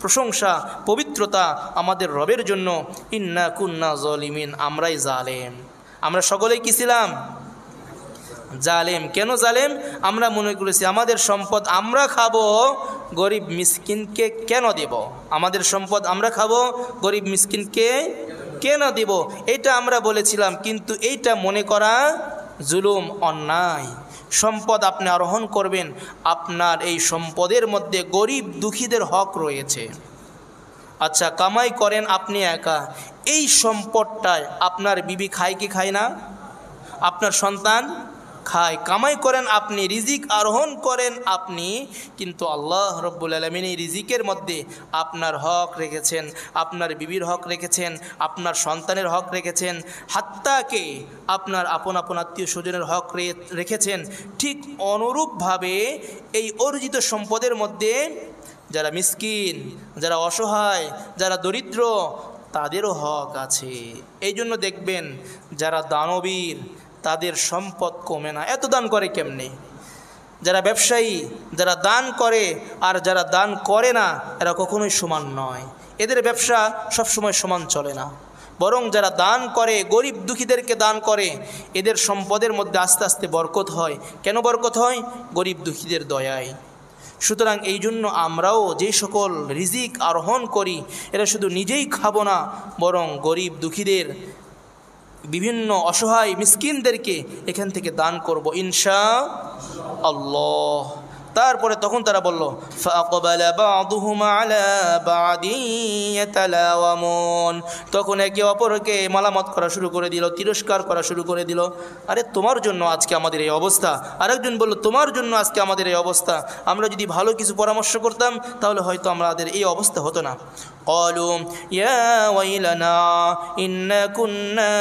[SPEAKER 1] প্রশংসা পবিত্রতা আমাদের রবের জন্য, ইন্না কুন্না জালিমিন, আমরাই জালেম। আমরা সকলেই কি ছিলাম? জালেম। কেন জালেম? আমরা মনে করেছি আমাদের সম্পদ আমরা খাবো, গরিব মিসকিনকে কেন দেব? আমাদের সম্পদ আমরা খাবো, গরিব মিসকিনকে কেন দেব? এটা আমরা বলেছিলাম, কিন্তু এইটা মনে করা জুলুম, অন্যায়। সম্পদ আপনি আরোহণ করবেন, আপনার এই সম্পদের মধ্যে গরিব দুঃখীদের হক রয়েছে। আচ্ছা, কামাই করেন আপনি একা, এই সম্পদটায় আপনার বিবি খায় কি খায় না? আপনার সন্তান খায়। কামাই করেন আপনি, রিজিক আরোহণ করেন আপনি, কিন্তু আল্লাহ রব্বুল আলামিন এই রিজিকের মধ্যে আপনার হক রেখেছেন, আপনার বিবির হক রেখেছেন, আপনার সন্তানের হক রেখেছেন, হাত্তাকে আপনার আপন আপন আত্মীয় স্বজনের হক রেখেছেন। ঠিক অনুরূপভাবে এই অর্জিত সম্পদের মধ্যে যারা মিসকিন, যারা অসহায়, যারা দরিদ্র, তাদেরও হক আছে। এই জন্য দেখবেন যারা দানবীর তাদের সম্পদ কমে না। এত দান করে কেমনে? যারা ব্যবসায়ী, যারা দান করে আর যারা দান করে না, এরা কখনোই সমান নয়। এদের ব্যবসা সবসময় সমান চলে না, বরং যারা দান করে, গরিব দুঃখীদেরকে দান করে, এদের সম্পদের মধ্যে আস্তে আস্তে বরকত হয়। কেন বরকত হয়? গরিব দুঃখীদের দয়ায়। সুতরাং এই জন্য আমরাও যে সকল রিজিক আরোহণ করি, এরা শুধু নিজেই খাবো না, বরং গরিব দুঃখীদের, বিভিন্ন অসহায় মিসকিনদেরকে এখান থেকে দান করব ইনশাআল্লাহ। তারপরে তখন তারা বলল, ফাআকবালা বা'দুহুম আলা বা'দিন ইয়াতালাওয়ামুন, তখন একে অপরকে মালামত করা শুরু করে দিল, তিরস্কার করা শুরু করে দিল। আরে তোমার জন্য আজকে আমাদের এই অবস্থা। আরেকজন বলল, তোমার জন্য আজকে আমাদের এই অবস্থা। আমরা যদি ভালো কিছু পরামর্শ করতাম তাহলে হয়তো আমাদের এই অবস্থা হতো না। ক্বালু ইয়া ওয়াইলানা ইন্না কুন্না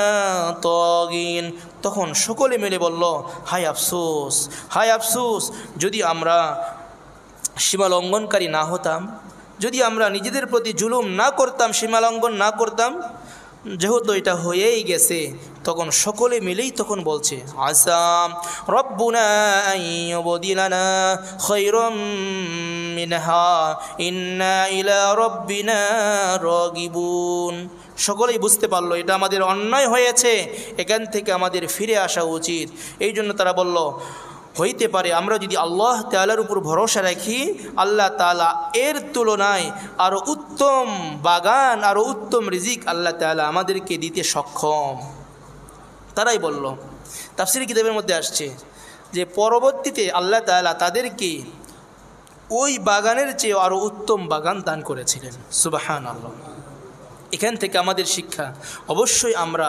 [SPEAKER 1] তাগিন, তখন সকলে মিলে বলল, হায় আফসোস, হায় আফসোস, যদি আমরা সীমা লঙ্ঘনকারী না হতাম, যদি আমরা নিজেদের প্রতি জুলুম না করতাম, সীমা লঙ্ঘন না করতাম। যেহেতু এটা হয়েই গেছে, তখন সকলে মিলেই তখন বলছে আসাম রব্বুনা আইয়ুবদিলানা খায়রাম মিনহা ইন্না ইলা রব্বিনা রাগিবুন। সকলেই বুঝতে পারলো এটা আমাদের অন্যায় হয়েছে, এখান থেকে আমাদের ফিরে আসা উচিত। এই জন্য তারা বলল, হইতে পারে আমরা যদি আল্লাহ তাআলার উপর ভরসা রাখি, আল্লাহ তাআলা এর তুলনায় আরও উত্তম বাগান, আরও উত্তম রিজিক আল্লাহ তাআলা আমাদেরকে দিতে সক্ষম। তারাই বলল। তাফসীর কিতাবের মধ্যে আসছে যে পরবর্তীতে আল্লাহ তাআলা তাদেরকে ওই বাগানের চেয়ে আরও উত্তম বাগান দান করেছিলেন। সুবহানাল্লাহ। এখান থেকে আমাদের শিক্ষা, অবশ্যই আমরা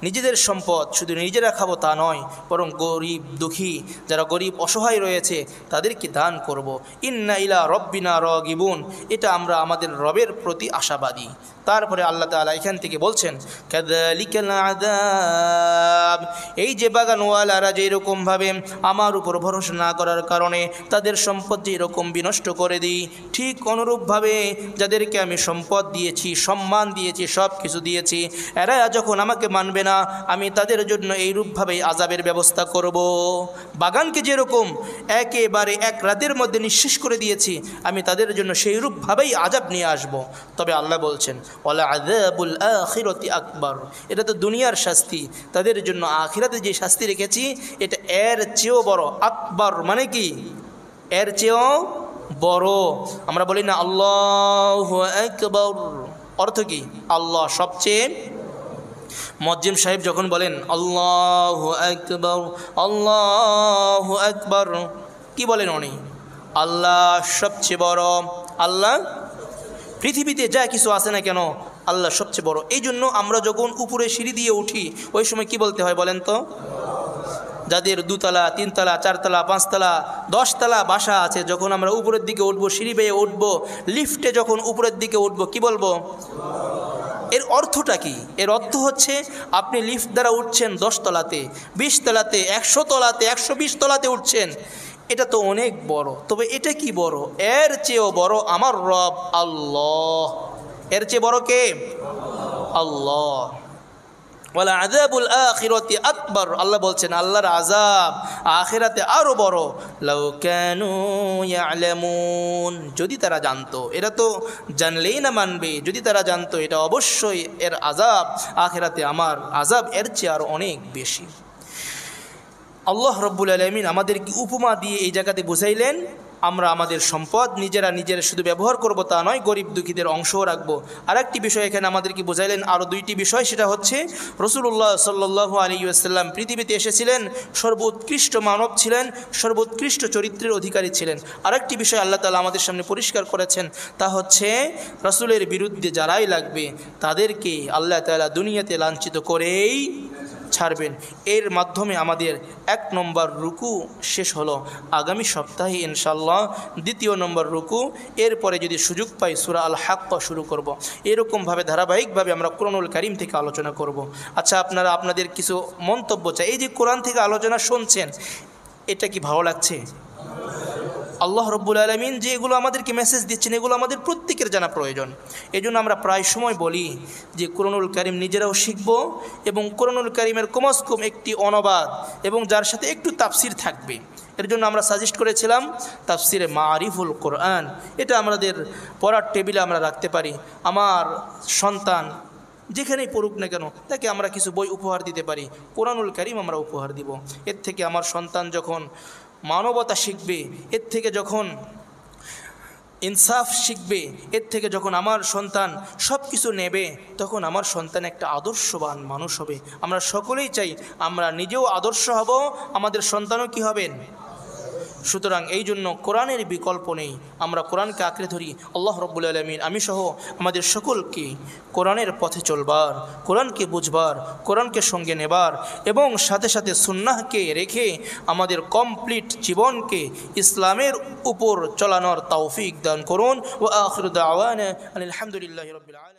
[SPEAKER 1] নিজেদের সম্পদ শুধু নিজেরা খাবো তা নয়, বরং গরিব দুঃখী যারা গরিব অসহায় রয়েছে তাদেরকে দান করব। ইন্না ইলা রব্বিনা রাগিবুন, এটা আমরা আমাদের রবের প্রতি আশাবাদী। তারপরে আল্লাহ তাআলা এখান থেকে বলছেন কাযালিকাল আযাব, এই যে বাগানওয়ালারা যেরকমভাবে আমার উপর ভরসা না করার কারণে তাদের সম্পদ যেরকম বিনষ্ট করে দিই, ঠিক অনুরূপভাবে যাদেরকে আমি সম্পদ দিয়েছি, সম্মান দিয়েছি, সব কিছু দিয়েছি, এরা যখন আমাকে মানবে না, আমি তাদের জন্য এইরূপভাবেই আযাবের ব্যবস্থা করব। বাগানকে যেরকম একেবারে এক রাতের মধ্যে নিঃশেষ করে দিয়েছি, আমি তাদের জন্য সেইরূপভাবেই আযাব নিয়ে আসব। তবে আল্লাহ বলছেন ওয়ালা আযাবুল আখিরাতি আকবার, এটা তো দুনিয়ার শাস্তি, তাদের জন্য আখিরাতে যে শাস্তি রেখেছি এটা এর চেয়েও বড়। আকবার মানে কি? এর চেয়েও বড়। আমরা বলি না আল্লাহু আকবার, অর্থ কি? আল্লাহ সবচেয়ে। মুয়াজ্জিম সাহেব যখন বলেন আল্লাহু আকবার, আল্লাহু আকবার, কি বলেন উনি? আল্লাহ সবচেয়ে বড়। আল্লাহ পৃথিবীতে যা কিছু আছে না কেন, আল্লাহ সবচেয়ে বড়। এই জন্য আমরা যখন উপরে সিঁড়ি দিয়ে উঠি, ওই সময় কি বলতে হয় বলেন তো? যাদের 2 তলা 3 তলা 4 তলা 5 তলা 10 তলা বাসা আছে, যখন আমরা উপরের দিকে উঠবো, সিঁড়ি বেয়ে উঠবো, লিফটে যখন উপরের দিকে উঠবো, কি বলবো? এর অর্থটা কি? এর অর্থ হচ্ছে আপনি লিফট দ্বারা উঠছেন 10 তলাতে, 20 তলাতে, 100 তলাতে, 120 তলাতে উঠছেন, এটা তো অনেক বড়। তবে এটা কি বড়? এর চেয়েও বড় আমার রব আল্লাহ। এর চেয়ে বড় কে? আল্লাহ। ওয়ালা আযাবুল আখিরাতি আকবার, আল্লাহ বলছেন আল্লাহর আযাব আখিরাতে আরও বড়। লাউ কানু ইয়ালামুন, যদি তারা জানতো, এরা তো জানলেই না মানবে, যদি তারা জানতো এটা অবশ্যই এর আযাব আখিরাতে আমার আযাব এর চেয়ে আরও অনেক বেশি। আল্লাহ রব্বুল আলামিন আমাদেরকে উপমা দিয়ে এই জায়গাতে বুঝাইলেন আমরা আমাদের সম্পদ নিজেরা শুধু ব্যবহার করব তা নয়, গরিব দুঃখীদের অংশও রাখবো। আর একটি বিষয় এখানে আমাদেরকে বোঝাইলেন, আরও 2টি বিষয়, সেটা হচ্ছে রাসূলুল্লাহ সাল্লাল্লাহু আলাইহি ওয়াসাল্লাম পৃথিবীতে এসেছিলেন, সর্বোৎকৃষ্ট মানব ছিলেন, সর্বোৎকৃষ্ট চরিত্রের অধিকারী ছিলেন। আরেকটি বিষয় আল্লাহ তাআলা আমাদের সামনে পরিষ্কার করেছেন, তা হচ্ছে রাসূলের বিরুদ্ধে যারাই লাগবে তাদেরকে আল্লাহ তাআলা দুনিয়াতে লাঞ্ছিত করেই ছাড়বেন। এর মাধ্যমে আমাদের 1 নম্বর রুকু শেষ হলো। আগামী সপ্তাহে ইনশাআল্লাহ 2য় নম্বর রুকু, এরপরে যদি সুযোগ পাই সূরা আল হাক্ক শুরু করব। এরকমভাবে ধারাবাহিকভাবে আমরা কোরআনুল কারীম থেকে আলোচনা করব। আচ্ছা, আপনারা আপনাদের কিছু মন্তব্য চাই। এই যে কোরআন থেকে আলোচনা শুনছেন, এটা কি ভালো লাগছে? আল্লাহ রব্বুল আলামিন যে এগুলো আমাদেরকে মেসেজ দিচ্ছেন, এগুলো আমাদের প্রত্যেকের জানা প্রয়োজন। এই জন্য আমরা প্রায় সময় বলি যে কোরআনুল কারীম নিজেরাও শিখব, এবং কোরআনুল কারীমের কমস কম একটি অনুবাদ এবং যার সাথে একটু তাফসির থাকবে। এর জন্য আমরা সাজেস্ট করেছিলাম তাফসিরে মারিফুল কোরআন, এটা আমাদের পড়ার টেবিলে আমরা রাখতে পারি। আমার সন্তান যেখানেই পড়ুক না কেন, তাকে আমরা কিছু বই উপহার দিতে পারি, কোরআনুল কারীম আমরা উপহার দিব। এর থেকে আমার সন্তান যখন মানবতা শিখবে, এর থেকে যখন ইনসাফ শিখবে, এর থেকে যখন আমার সন্তান সব কিছু নেবে, তখন আমার সন্তান একটা আদর্শবান মানুষ হবে। আমরা সকলেই চাই আমরা নিজেও আদর্শ হব, আমাদের সন্তানও কি হবেন। সুতরাং এই জন্য কোরআনের বিকল্প নেই, আমরা কোরআনকে আঁকড়ে ধরি। আল্লাহ রব্বুল আলামিন আমি সহ আমাদের সকলকে কোরআনের পথে চলবার, কোরআনকে বুঝবার, কোরআনকে সঙ্গে নেবার এবং সাথে সাথে সুন্নাহকে রেখে আমাদের কমপ্লিট জীবনকে ইসলামের উপর চলানোর তৌফিক দান করুন। ওয়া আখিরু দাওয়ানা আলহামদুলিল্লাহি রাব্বিল আলামিন।